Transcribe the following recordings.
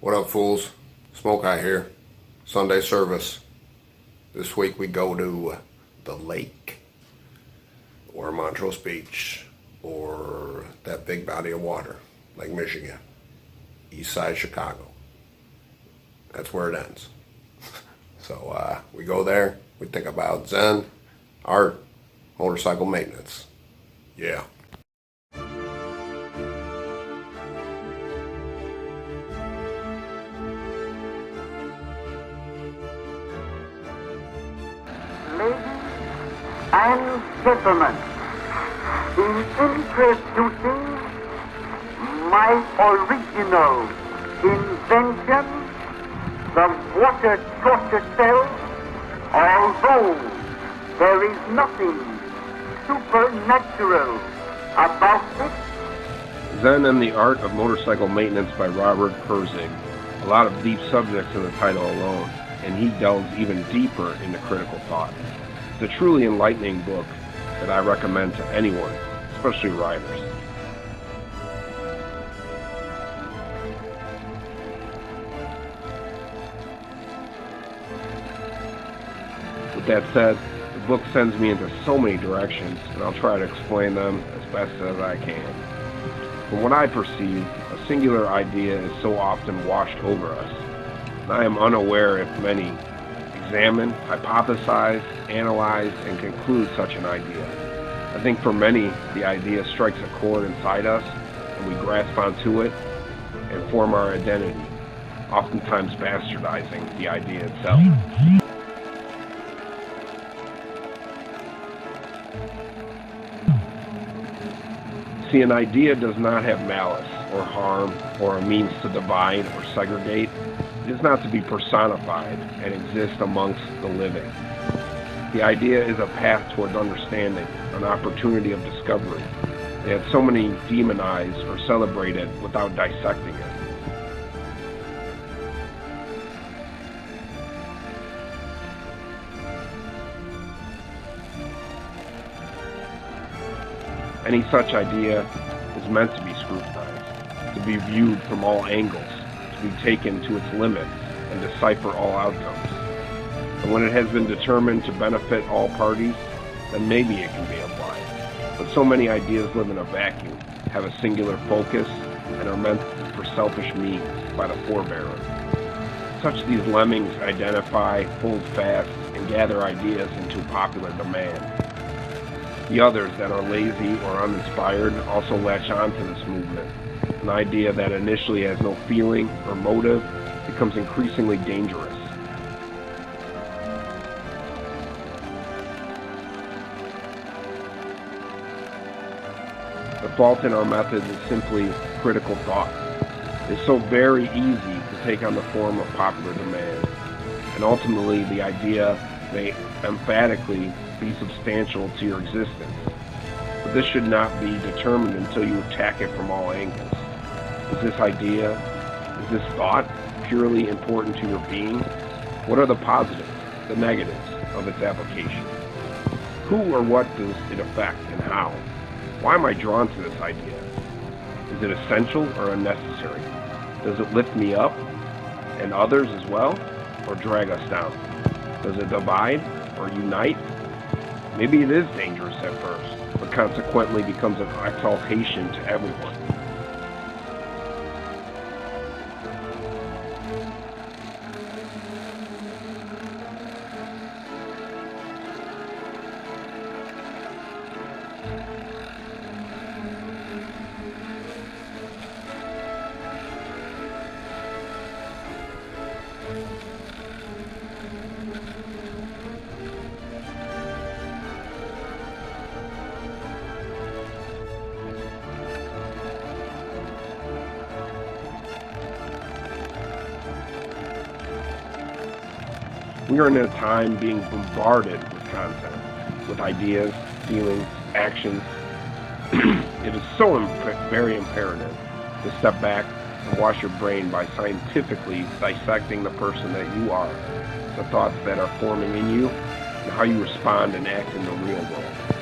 What up, fools? Smoke Eye here. Sunday service. This week we go to the lake, or Montrose Beach, or that big body of water, Lake Michigan, east side Chicago. That's where it ends. So we go there, we think about Zen, art, motorcycle maintenance. Yeah. Ladies and gentlemen, in introducing my original invention, the water torture cell, although there is nothing supernatural about it. Zen and the Art of Motorcycle Maintenance by Robert Pirsig. A lot of deep subjects in the title alone, and he delves even deeper into critical thought. It's a truly enlightening book that I recommend to anyone, especially riders. With that said, the book sends me into so many directions, and I'll try to explain them as best as I can. From what I perceive, a singular idea is so often washed over us, and I am unaware if many examine, hypothesize, analyze, and conclude such an idea. I think for many, the idea strikes a chord inside us, and we grasp onto it and form our identity, oftentimes bastardizing the idea itself. See, an idea does not have malice or harm or a means to divide or segregate. It is not to be personified and exist amongst the living. The idea is a path towards understanding, an opportunity of discovery. Yet so many demonize or celebrate it without dissecting it. Any such idea is meant to be scrutinized, to be viewed from all angles, to be taken to its limits, and decipher all outcomes. And when it has been determined to benefit all parties, then maybe it can be applied. But so many ideas live in a vacuum, have a singular focus, and are meant for selfish means by the forebearer. Such these lemmings identify, hold fast, and gather ideas into popular demand. The others that are lazy or uninspired also latch on to this movement. An idea that initially has no feeling or motive becomes increasingly dangerous. The fault in our methods is simply critical thought. It's so very easy to take on the form of popular demand, and ultimately the idea may emphatically be substantial to your existence. But this should not be determined until you attack it from all angles. Is this idea, is this thought purely important to your being? What are the positives, the negatives of its application? Who or what does it affect and how? Why am I drawn to this idea? Is it essential or unnecessary? Does it lift me up and others as well, or drag us down? Does it divide or unite? Maybe it is dangerous at first, but consequently becomes an exaltation to everyone. We are in a time being bombarded with content, with ideas, feelings, actions. It is so very imperative to step back and wash your brain by scientifically dissecting the person that you are, the thoughts that are forming in you, and how you respond and act in the real world.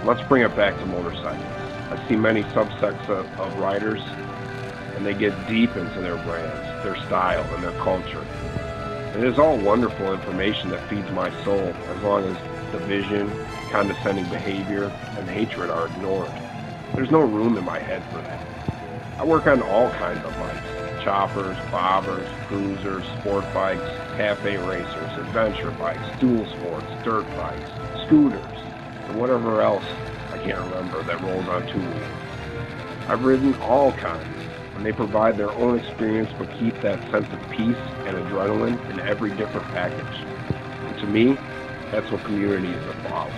Let's bring it back to motorcycles. I see many subsects of riders, and they get deep into their brands, their style, and their culture. It is all wonderful information that feeds my soul, as long as division, condescending behavior, and hatred are ignored. There's no room in my head for that. I work on all kinds of bikes: choppers, bobbers, cruisers, sport bikes, cafe racers, adventure bikes, dual sports, dirt bikes, scooters, and whatever else I can't remember that rolls on two wheels. I've ridden all kinds, and they provide their own experience but keep that sense of peace and adrenaline in every different package. And to me, that's what community is about.